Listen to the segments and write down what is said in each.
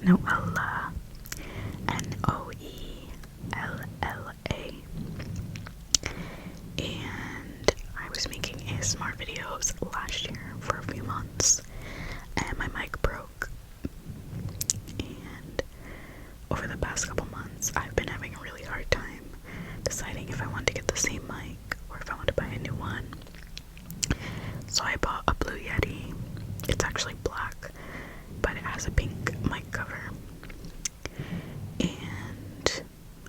Noella, Noella. And I was making ASMR videos last year for a few months, and my mic broke. And over the past couple months, I've been having a really hard time deciding if I want to get the same mic or if I want to buy a new one. So I bought a Blue Yeti. It's actually black, but it has a pink mic cover. And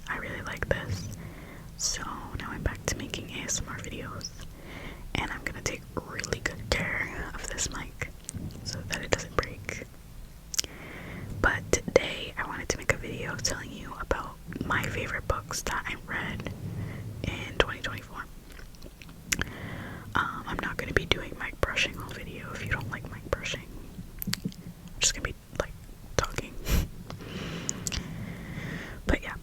I really like this. So now I'm back to making ASMR videos. And I'm gonna take really good care of this mic so that it doesn't break. But today I wanted to make a video telling you about my favorite books that I read in 2024. I'm not going to be doing mic brushing all video if you don't like mic brushing. I'm just going to be like talking. But yeah,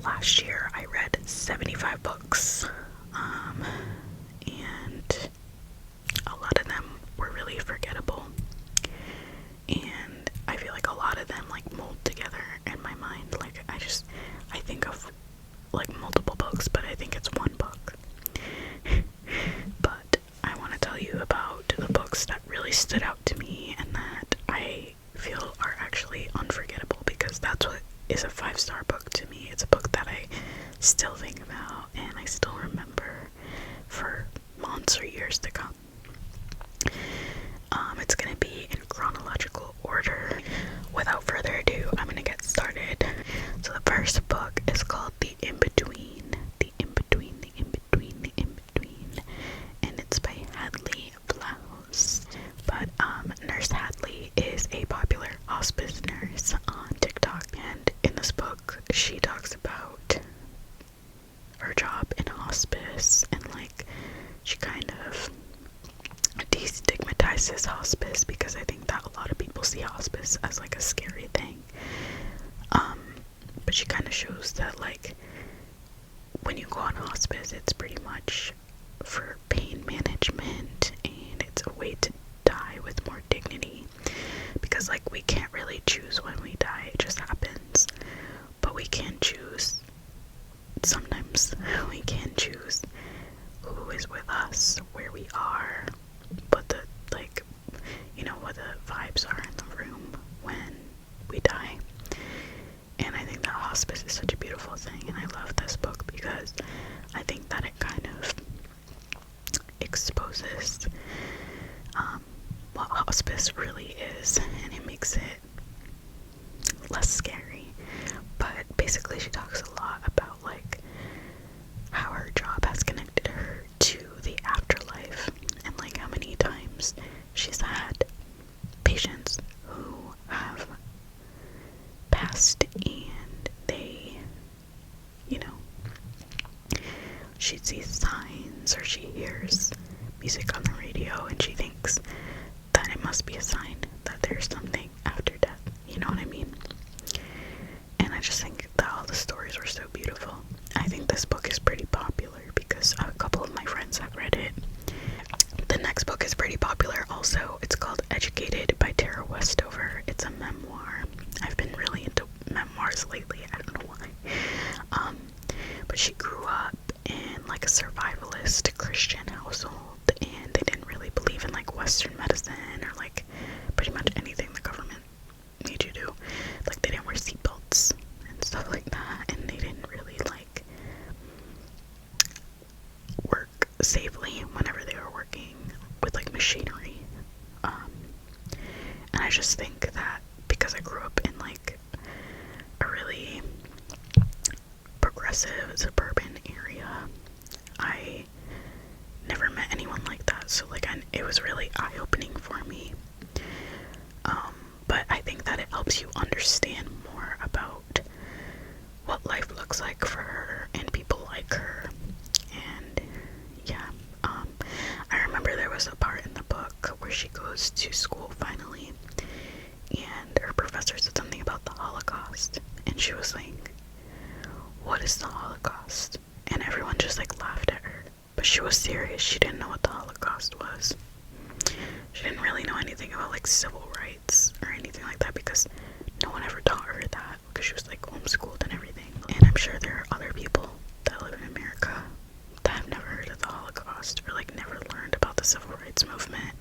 last year I read 75 books, and a lot of them were really forgettable, and I feel like a lot of them like mold together in my mind. Like I think of like multiple books, but I think it's one book. But I want to tell you about the books that really stood out to me and that I feel are actually unforgettable, because that's what is a 5-star book to me. It's a book that I still think about and I still remember for months or years to come. It's going to be in chronological order. Without further ado, I'm going to get started. So the first book is called The In-Between. And it's by Hadley Vlahos. But Nurse Hadley is a popular hospice nurse on TikTok, and in this book she talks about her job in hospice, and like she kind of destigmatizes hospice, because I think that a lot of people see hospice as like a scary thing. But she kind of shows that like when you go on hospice, it's pretty much for pain management, and it's a way to die with more dignity, because like we can't really choose when we die, it just happens. But we can choose, sometimes we can choose who is with us, where we are, but the like, you know, what the vibes are in the room when we die. And I think that hospice is such a beautiful thing, and I love this book because I think that it kind of exposes what hospice really is, and it makes it less scary. But basically she talks a lot about like how her job has connected her to the afterlife, and like how many times she's had patients who have passed, and they, you know, she sees signs or she hears music on the radio and she thinks that it must be a sign that there's something after death, you know what I mean? And I just think that all the stories were so beautiful. I think this book is pretty popular because a couple of my friends have read it. The next book is pretty popular also. It's called Educated by Tara Westover. It's a memoir. I've been really into memoirs lately, I don't know why. But she grew up in like a survivalist Christian household, and they didn't really believe in like Western medicine or like pretty much anything the government made you do. Like they didn't wear seatbelts and stuff like that, and they didn't really like work safely whenever they were working with like machinery. And I just think that because I grew up in like a really progressive suburban area, I never met anyone like that, so like it was really eye-opening for me. But I think that it helps you understand more about what life looks like for her and people like her. And yeah, I remember there was a part in the book where she goes to school finally, and her professor said something about the Holocaust, and she was like, "What is the Holocaust?" And everyone just like laughed at her, but she was serious. She didn't know what the Holocaust was. She didn't really know anything about like civil rights or anything like that, because no no one ever taught her that because she was like homeschooled and everything. And I'm sure there are other people that live in America that have never heard of the Holocaust or like never learned about the civil rights movement.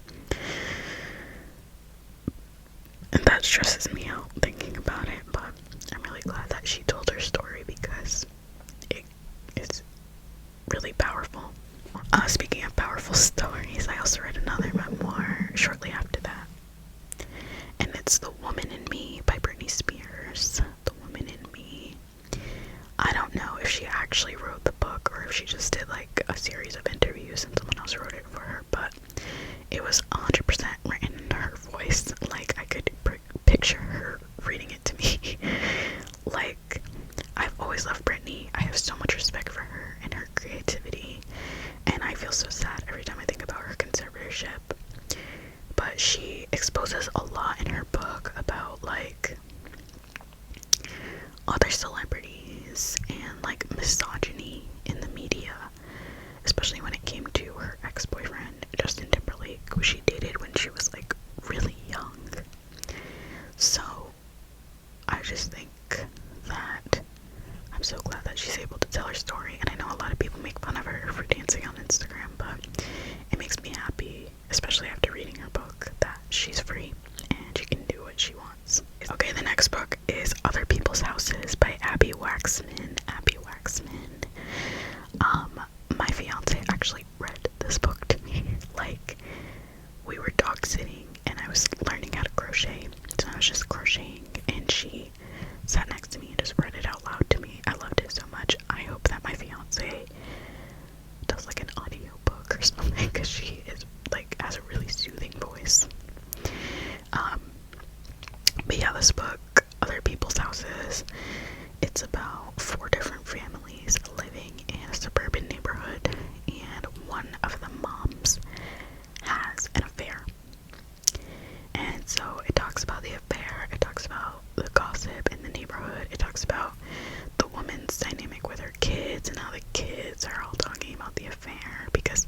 And that stresses me out thinking about it, but I'm really glad that she told her story because it is really powerful. Speaking of powerful stories, I also read another memoir shortly after that. And it's The Woman in Me by Britney Spears. The Woman in Me. I don't know if she actually wrote the book or if she just did like a series of interviews and someone else wrote it for her, but it was 100% written in her voice. Like, I could picture her reading it to me. Like, I've always loved Britney. I have so much respect for her and her creativity, and I feel so sad every time I think about her conservatorship. But she exposes a lot in her book about like other celebrities and like misogyny in the media, especially when it came to her ex-boyfriend Justin Timberlake, who she dated when she was like really young. So I just think that I'm so glad that she's able to tell her story. And I know a lot of people make fun of her for dancing on Instagram, but it makes me happy, especially after reading her book, that she's free and she can do what she wants. Okay, the next book is Other People's Houses by Abbi Waxman. Abbi Waxman. My fiance actually read this book to me. Like, we were dog sitting and I was learning how to crochet, so I was just crocheting and she sat next to me and just read it out loud to me. I loved it so much. I hope that my fiance does like an audio book or something, because she is like has a really soothing voice. But yeah, this book, Other People's Houses, it's about 4 different families living in a suburban neighborhood, and one of the moms has an affair. And so it talks about the affair, it talks about the gossip in the neighborhood, it talks about the woman's dynamic with her kids and how the kids are all talking about the affair because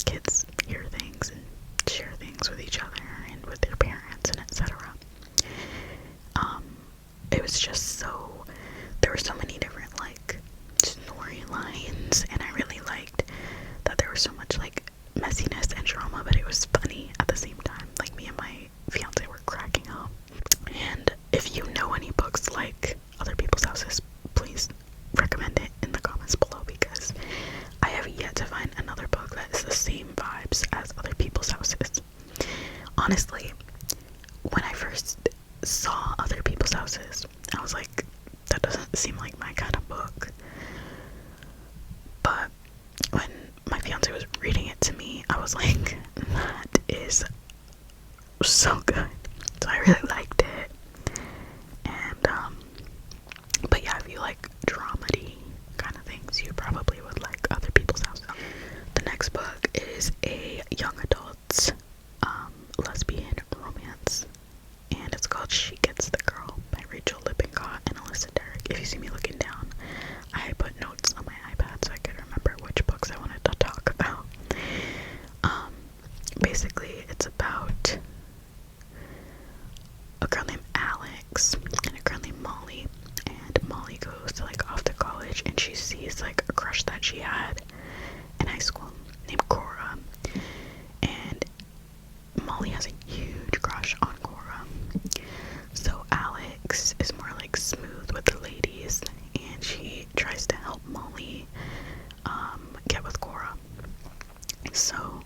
kids hear things and share things with each other and with their parents and etc. It was just so, there were so many different like storylines, and I really liked that there was so much like messiness and drama, but it was funny at the same time. Like, me and my fiance were cracking up. And if you know any books like Other People's Houses, please recommend it in the comments below, because I have yet to find another book that is the same vibes as Other People's Houses. Honestly, when I first saw Other People's Houses, I was like, that doesn't seem like my kind of book. But when my fiance was reading it to me, I was like, that is so good. So I really liked it. And but yeah, if you like dramedy kind of things, you probably would like Other People's Houses. The next book is a young adult's lesbian romance, and it's called She Gets the Girl by Lippincott and Alyssa Derrick. If you see me looking down, I put notes on my iPad so I could remember which books I wanted to talk about. Basically, it's about a girl named Alex and a girl named Molly, and Molly goes to like off to college, and she sees like a crush that she had in high school named Cora, and Molly has a huge crush on Cora. So Alex is more like smooth with the ladies, and she tries to help Molly get with Cora. So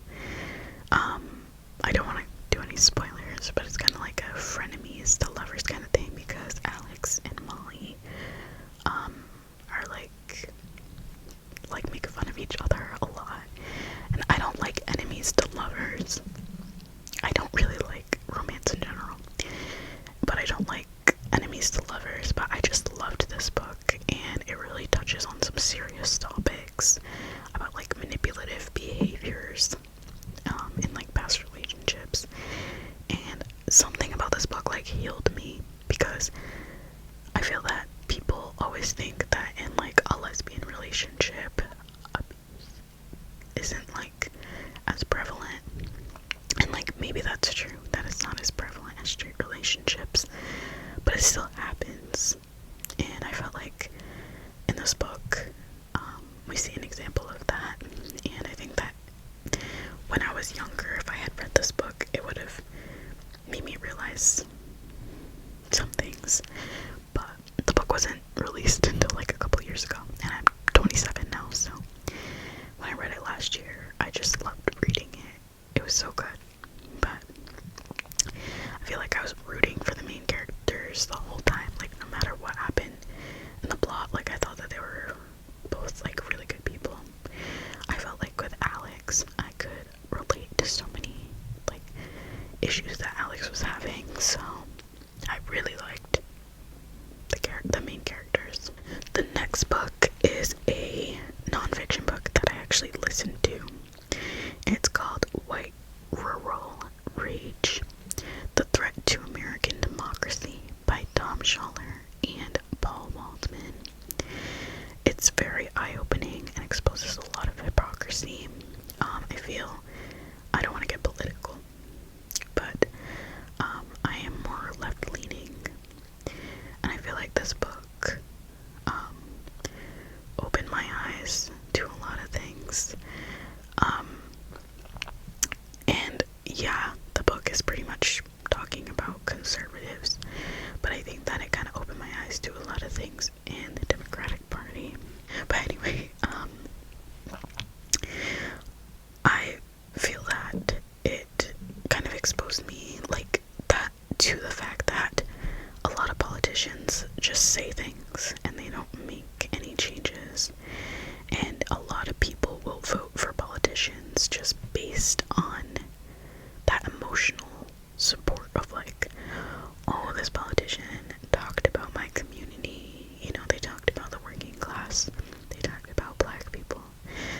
I don't want to do any spoilers, but it's kind of like a frenemies to lovers kind of thing, because Alex and Molly are like make fun of each other a lot, and I don't like enemies to lovers. I don't really like romance in general, but I don't like enemies to lovers. But I just loved this book, and it really touches on some serious topics about like manipulative behaviors in like past relationships. And something about this book like healed me, because I feel that people always think that in like a lesbian relationship, abuse isn't like as prevalent, and like maybe that's true, that it's not as prevalent as straight relationships, but it still happens. And I felt like in this book, we see an example of that. And I think that when I was younger, if I had read this book, it would have made me realize some things. But the book wasn't released until like a couple years ago, and I'm 27 now, so when I read it last year, I just loved reading it. It was so good. But I feel like I was rooting for the main characters the whole time, like no matter what happened in the plot. Like I thought that they were both like really good people. I felt like with Alex, I could relate to so many like issues that Alex was having, so I really liked the main characters. The next book is a non-fiction book that I actually listened to. It's called White Rural Rage: The Threat to American Democracy by Tom Schiller and Paul Waldman. It's very eye-opening and exposes a lot of hypocrisy. I feel, I don't want to get political, but I am more left-leaning, and I feel like this book opened my eyes to a lot of things. And yeah, the book is pretty much talking about conservatives, but I think that it kind of opened my eyes to a lot of things in the Democratic Party. But anyway, I feel that it kind of exposed me like that to the fact that a lot of politicians just say things and they don't make any changes, and a lot of people will vote for politicians just based on that emotional support of like, oh, this politician talked about my community, you know, they talked about the working class, they talked about black people,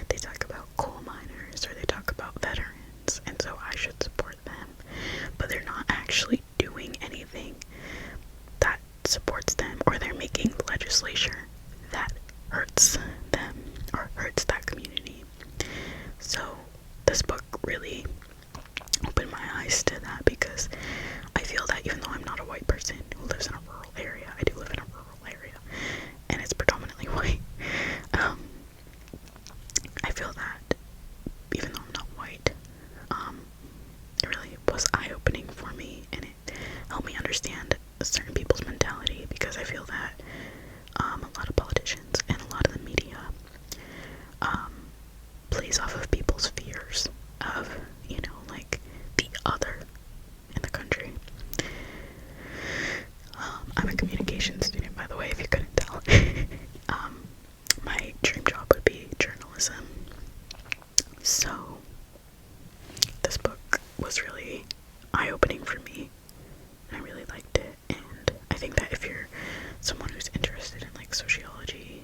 they talk about coal miners, or they talk about veterans, and so I should support them. But they're not actually doing anything that supports them, or they're making legislation that hurts them or hurts that community. So this book really opened my eyes to that, because I feel that even though I'm not a white person who lives in a rural area, I do live in a rural area, and it's predominantly white. I feel that even though I'm not white, it really was eye-opening for me, and it helped me understand certain people's mentality, because I feel that a lot of politicians and a lot of the media plays off of people's fears of, you know, like the other in the country. I'm a communications student, by the way, if you couldn't tell. My dream job would be journalism. So this book was really eye-opening for me, and I really liked it. And I think that if you're someone who's interested in like sociology,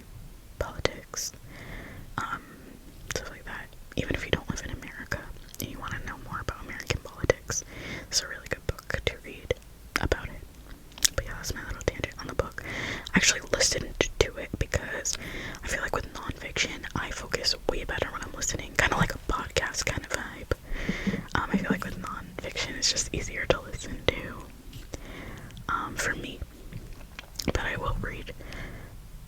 politics, stuff like that, even if you don't live in America and you want to know more about American politics, it's a really good book to read about it. But yeah, that's my little tangent on the book. I actually listened to it because I feel like with nonfiction, I focus way better when I'm listening, kind of like a podcast kind of vibe. I feel like with nonfiction, it's just easier to listen to, for me. But I will read,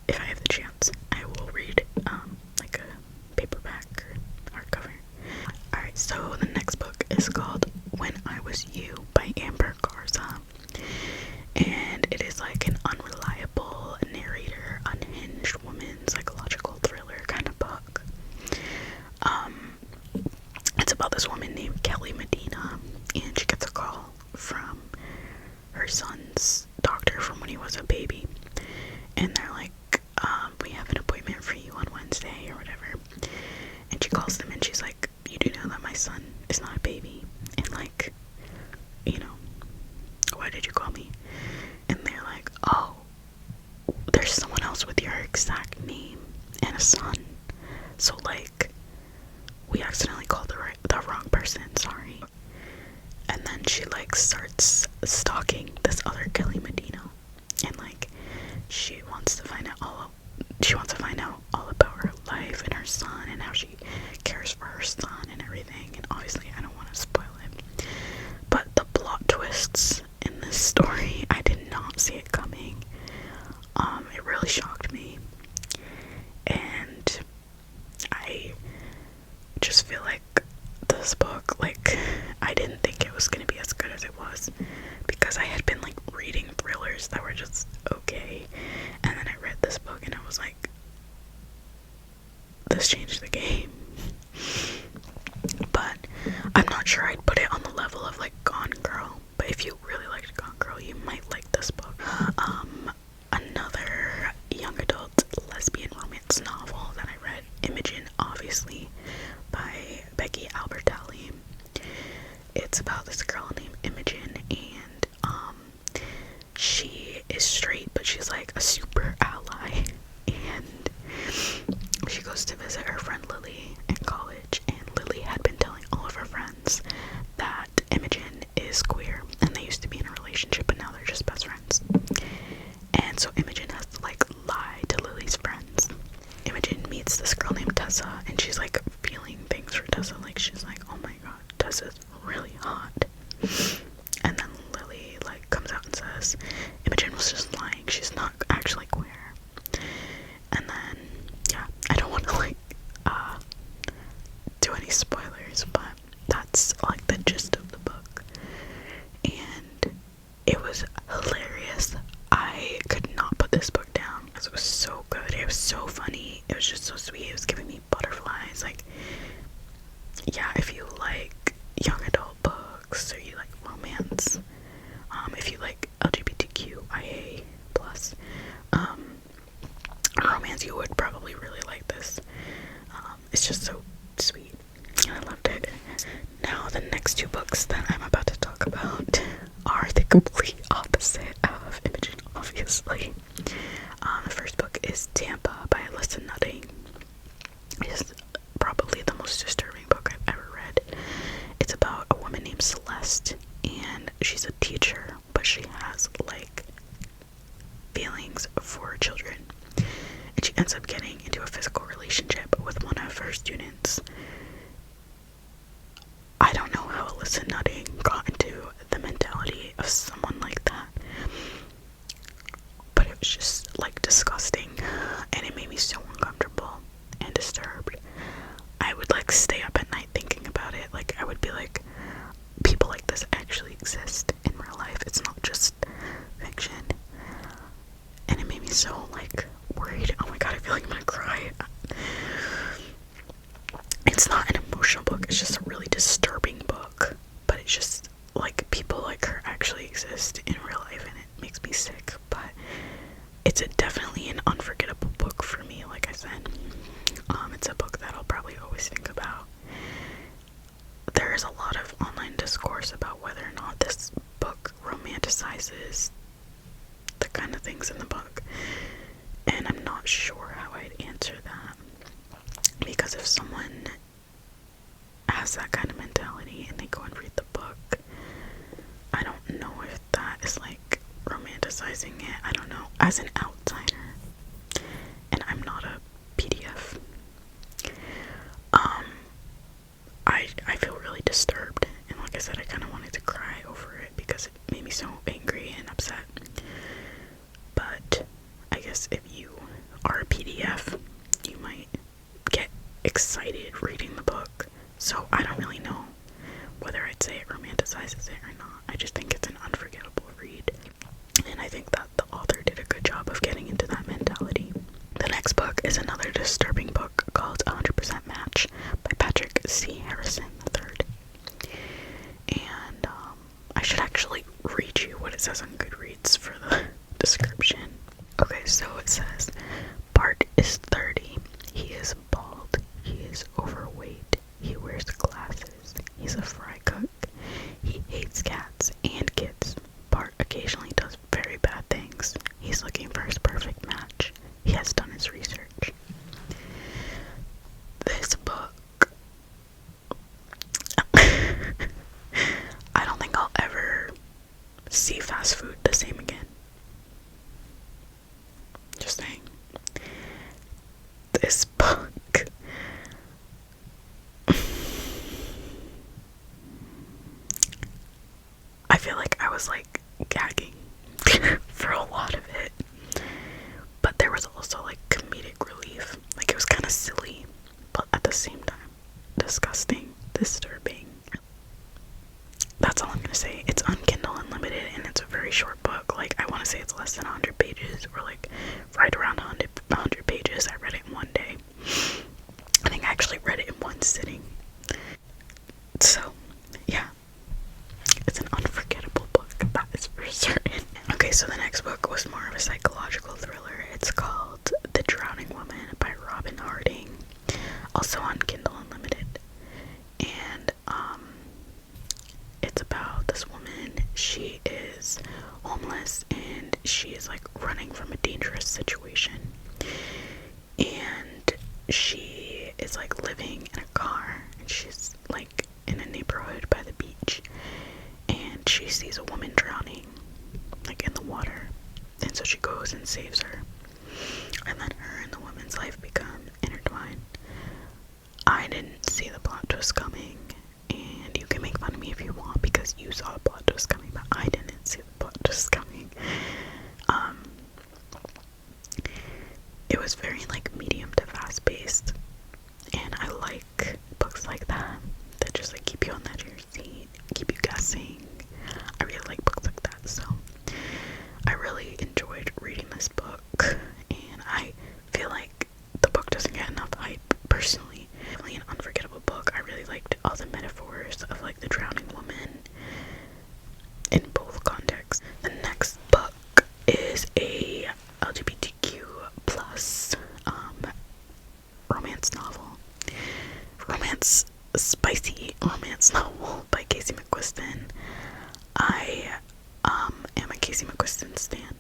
if I have the chance, I will read, like a paperback or hardcover. Alright, so the next book is called When I Was You by Amber Garza. And it is like an unreliable narrator, unhinged woman, psychological thriller kind of book. It's about this woman named Kelly Medina, and she gets a call from her son's doctor from when he was a baby. And they're like, we have an appointment for you on Wednesday or whatever. And she calls them and she's like, you do know that my son is not a baby? And like, you know, why did you call me? And they're like, oh, there's someone else with your exact name and a son. So like, we accidentally called the wrong person, sorry. And then she like starts stalking this other Kelly Medina. And like, she wants to find out all about her life and her son and how she cares for her son and everything. And obviously I don't want to spoil it, but the plot twists in this story, I did not see it just feel like this book, like, I didn't think it was gonna be as good as it was, because I had been like reading thrillers that were just okay, and then I read this book and I was like, this changed the game. But I'm not sure I'd put it on the level of like Gone Girl, but if you really liked Gone Girl, you might like this book. Another young adult lesbian romance novel that I read, Imogen, obviously, by Becky Albertalli. It's about this girl named Imogen, and she is straight, but she's like a super ally, and she goes to visit her friend Lily in college, and Lily had been telling all of her friends that Imogen is queer, and they used to be in a relationship, but now they're just best friends. And so Imogen has to like lie to Lily's friends. Imogen meets this girl named Tessa, and she's like feeling things for Tessa, like she's like, oh my god, Tessa's really hot. And then Lily like comes out and says Imogen was just lying, she's not actually queer. And then yeah, I don't want to like do any spoilers, but that's like the gist of the book, and it was hilarious. I could not put this book down. It was so good. It was so funny. It was just so sweet. It was giving me butterflies. Like, yeah, if you like young adult books, or you like romance, if you like LGBTQIA plus romance, you would probably really like this. It's just so sweet, and I loved it. Now, the next two books that I'm about to talk about are the complete opposite of Imogen, obviously. The first book is Tampa by Alyssa Nutting. It is probably the most disturbing book I've ever read. It's about a woman named Celeste, and she's a teacher, but she has like feelings for children, and she ends up getting into a physical relationship with one of her students. I don't know how Alyssa Nutting got into the mentality of someone like that, but it was just like disgusting, and it made me so uncomfortable and disturbed. I would like stay up at night thinking about it. Like, I would be like, people like this actually exist in real life, it's not just fiction. And it made me so like worried. Oh my god, I feel like I'm gonna cry. It's not an emotional book, it's just a really disturbing book, but it's just like people like her actually exist in real life, and it makes me sick. But it's definitely an unforgettable book for me. Like I said, it's a book that I'll probably always think about. There is a lot of online discourse about whether or not this book romanticizes the kind of things in the book, and I'm not sure how I'd answer that, because if someone has that kind of mentality and they go and read the book, I don't know if that is like romanticizing it. I don't know. As an outsider, and I'm not a PDF, I feel really disturbed, and like I said, I kind of wanted to cry over it because it made me so angry and upset. But I guess if you are a PDF, you might get excited reading the book. So I don't really know whether I'd say it romanticizes it or not. I just think it's an unforgettable read, and I think that the author did a good job of getting into that mentality. The next book is another disturbing book called 100% Match by Patrick C. Harrison III. And I should actually read you what it says on Goodreads for the description. Okay, so it says, Bart is 30. He is bald. He is overweight. He wears glasses. He's a fry cook. He hates cats and kids. Bart occasionally does very bad things. He's looking for his perfect match. He has done his research. This book, I don't think I'll ever see fast food the same again. Just saying. This book, I feel like I was like gagging for a lot of it, but there was also like comedic relief. Like, it was kind of silly, but at the same time disgusting, disturbing. That's all I'm gonna say. It's on Kindle Unlimited and it's a very short book. Like, I want to say it's less than 100 pages, or like right around 100 pages. I read it in one day. I think I actually read it in one sitting. So, yeah. It's an unforgettable book, that is for certain. Okay, so the next book was more of a psychological thriller. It's called The Drowning Woman by Robyn Harding. Also on Kindle Unlimited. And, it's about this woman. She is homeless and she is like running from a dangerous situation. And she is like living in a car and she's like in a neighborhood by the beach. And she sees a woman drowning, like in the water. And so she goes and saves her. And then her and the woman's life become intertwined. I didn't see the plot twist coming. And you can make fun of me if you want because you saw the plot twist coming, but I didn't see the plot twist coming. It was very like medium to fast paced, and I like books like that just like keep you on the edge of your seat, keep you guessing. I really like books like that, so I really enjoyed reading this book, and I feel like the book doesn't get enough hype personally. Definitely an unforgettable book. I really liked all the metaphors of like the drowning woman in both contexts. The next book is a LGBTQ plus romance novel. Spicy romance novel by Casey McQuiston. I am a Casey McQuiston stan.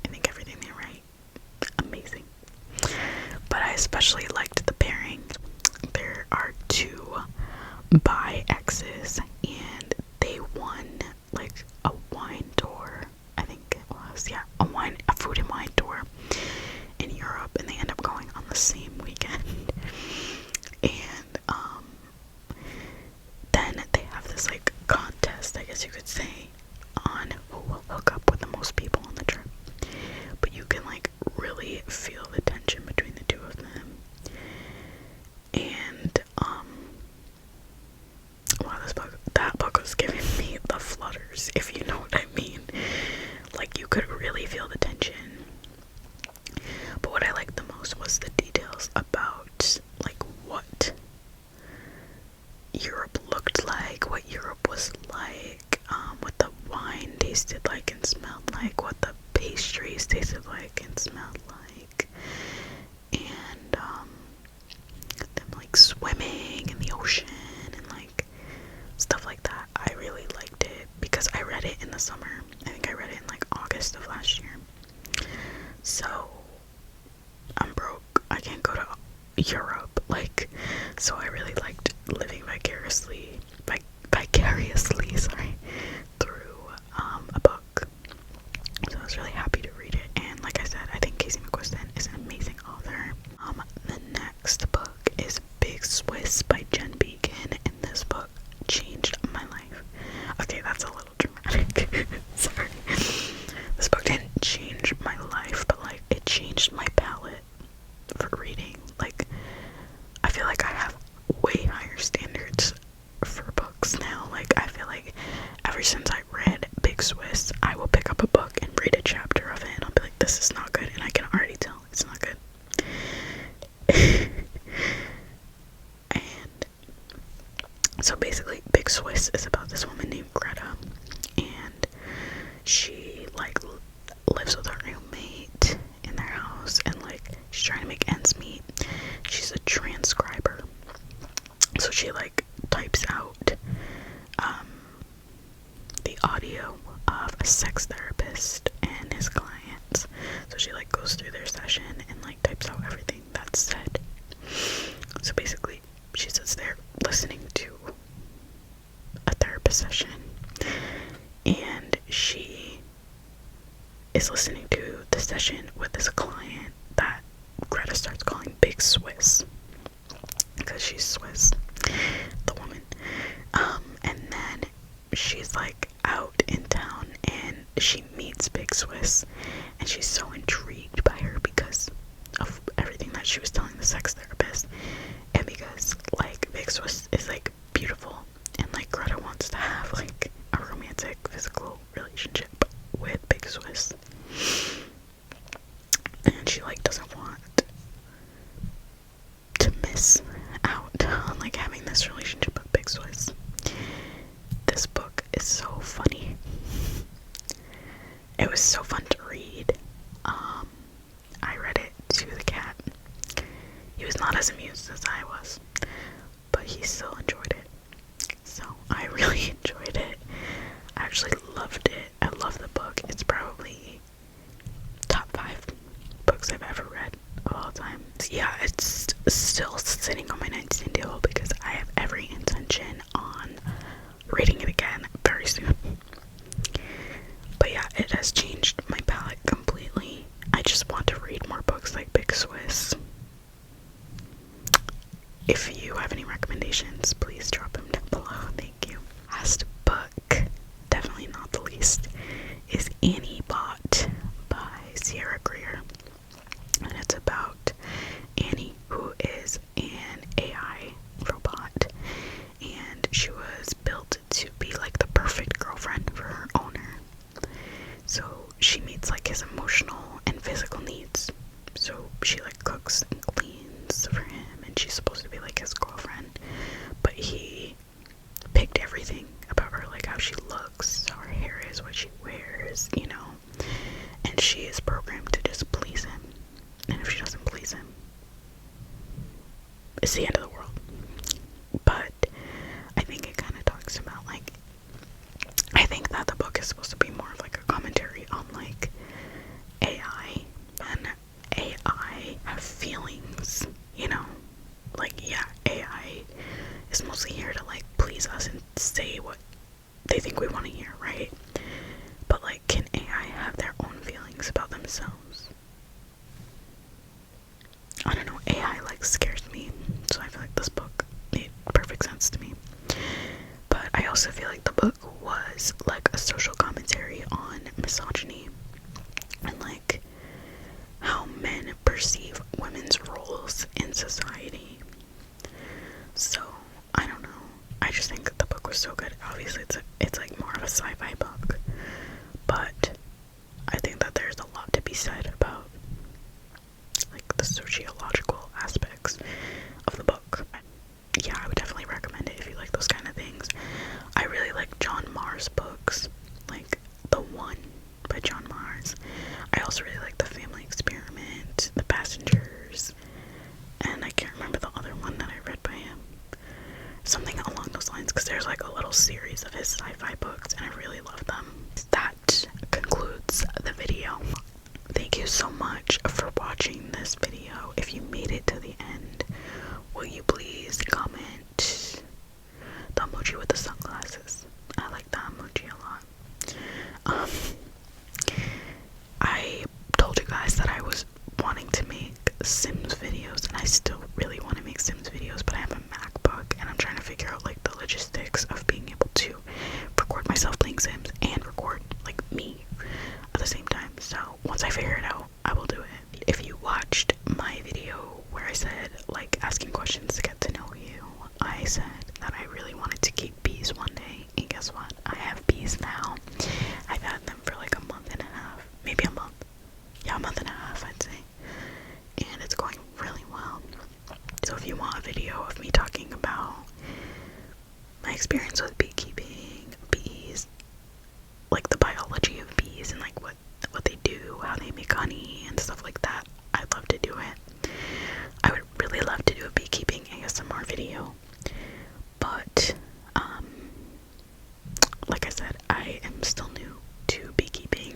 I think everything they write, amazing. But I especially liked the pairing. There are two bi exes and they won like a wine tour. I think it was, yeah, a food and wine tour in Europe, and they end up going on the same weekend. And then they have this like contest, I guess you could say, on who will hook up with the most people on the trip. But you can like really feel the tension between the two of them. And wow, that book was giving me the flutters, if you know what I mean. Like, you could really feel the tension. But what I liked the most was the details about like what Europe looked like, what Europe was like, what the wine tasted like and smelled like, what the pastries tasted like and smelled like, and them like swimming in the ocean and like stuff like that. I really liked it because I read it in the summer. I think I read it in like August of last year. So I'm broke. I can't go to Europe, like, so I really liked living vicariously, through a book. So I was really happy to read it, and like I said, I think Casey McQuiston is an amazing author. The next book is Big Swiss by Jen Beagin, and this book changed my life. Okay, that's a little dramatic. Sorry. This book didn't change my life, but like it changed my palette for reading. Like, I feel like I have way higher standards for books now. Like, I feel like ever since I read Big Swiss, I will pick up a book and read a chapter of it and I'll be like, this is not good, and I can already tell it's not good. And so basically Big Swiss is about this woman named Greta, and she like lives with her roommate in their house, and like she's trying to make ends meet. She's a transcriber, so she like types out the audio of a sex therapist and his clients. So she like goes through their session and like types out everything that's said. So basically she sits there listening to a therapist session, and she is listening to the session with this client that Greta starts calling Big Swiss because she's Swiss, the woman. And then she's like out in town and she meets Big Swiss, and she's so intrigued by her because of everything that she was telling the sex therapist, and because like Big Swiss this relationship with Big Swiss. This book is so funny. It was so fun to read. I read it to the cat. He was not as amused as I was, but he still enjoyed it. So I really enjoyed it. I actually loved it. I love the book. It's probably top 5 books I've ever read of all time. Yeah, it's still sitting on my nightstand table because I have every intention on reading it again very soon. But yeah, it has changed my palette completely. I just want to read more books like Big Swiss. If you have any recommendations, please drop them down below. Thank you. Last book, definitely not the least, is Annie Bot by Sierra Greer. And it's about Annie, who is an AI robot. And she was built to be like the perfect girlfriend for her owner. So she meets like his emotional and physical needs. So she like cooks and cleans for him, and she's supposed to be like his girlfriend. But he picked everything about her, like how she looks, how her hair is, what she wears, you know. And she is programmed to just please him. And if she doesn't please him, it's the end of the world. But I think it kind of talks about like, I think that the book is supposed to be more of like a commentary on like AI, and AI have feelings, you know. Like, yeah, AI is mostly here to like please us and say what they think we want to hear, right? But like, can AI have their own feelings about themselves? I don't know, AI like scares me, so I feel like this book made perfect sense to me. But I also feel like the book was like a social commentary on misogyny and like how men perceive women's roles in society. So I don't know, I just think that the book was so good. Obviously it's like more of a sci-fi book, but I think that there's a lot to be said about like the sociological aspects of the book. Yeah, I would definitely recommend it if you like those kind of things. I really like John Marr's books, like The One by John Marr's. I also really like The Family Experiment, The Passengers, and I can't remember the other one that I read by him. Something along those lines, because there's like a little series of his sci-fi books, and I really love them. That concludes the video. Thank you so much for watching this video. If you made it to the end, will you please comment the emoji with the sunglasses? I like that emoji a lot. I told you guys that I was wanting to make Sims videos, and I still really want to make Sims videos, but I have a MacBook, and I'm trying to figure out like the logistics of being able to record myself playing Sims and record like me at the same time. So once I figure it out, I will do it. If you watched my video where I said like asking questions to get to know you, I said that I really wanted to keep bees one day, and guess what? I have bees now. I've had them for like a month and a half, maybe a month. Yeah, a month and a half, I'd say. And it's going really well. So if you want a video of me talking about my experience with beekeeping, bees, like the biology of bees and like what they do, how they make honey and stuff like that, I'd love to do it. I would really love to do a beekeeping ASMR video, but like I said, I am still new to beekeeping,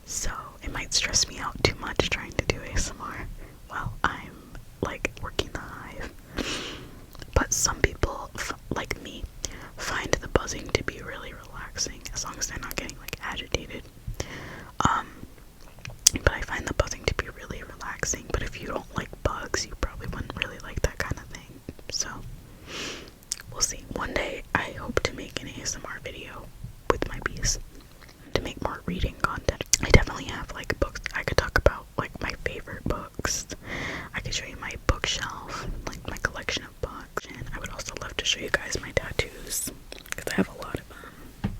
so it might stress me out too much trying to do ASMR while I'm like working the hive. But some people like me find the buzzing to be really relaxing, as long as they're not getting like agitated. But I find the buzzing to be really relaxing. But if you don't like bugs, you probably wouldn't really like that kind of thing. So we'll see. One day I hope to make an ASMR video with my bees, to make more reading content. I definitely have like books I could talk about, like my favorite books. I could show you my bookshelf, like my collection of books, and I would also love to show you guys my tattoos, because I have a lot of them.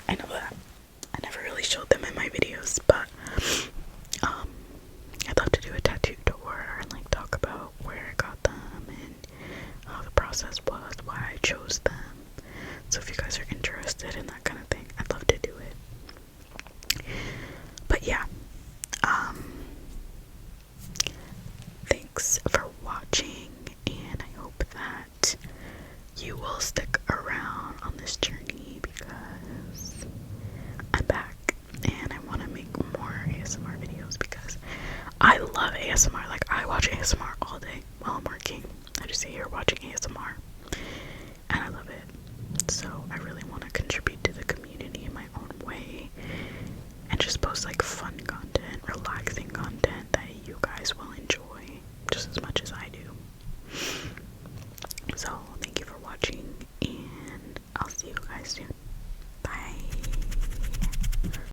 I know that I never really showed them in my videos, but I'd love to do a tattoo tour and like talk about where I got them and how the process process was, why I chose them. So if you guys are interested in that kind of thing, I'd love to do it. But yeah, thanks for watching, and I hope that you will stick around on this journey because I'm back and I want to make more ASMR videos because I love ASMR. Like, I watch ASMR all day while I'm working. I just sit here watching ASMR and I love it. So I really want to contribute to the community in my own way and just post like fun content, relaxing content that you guys will enjoy just as much as I do. So thank you for watching, and I'll see you guys soon.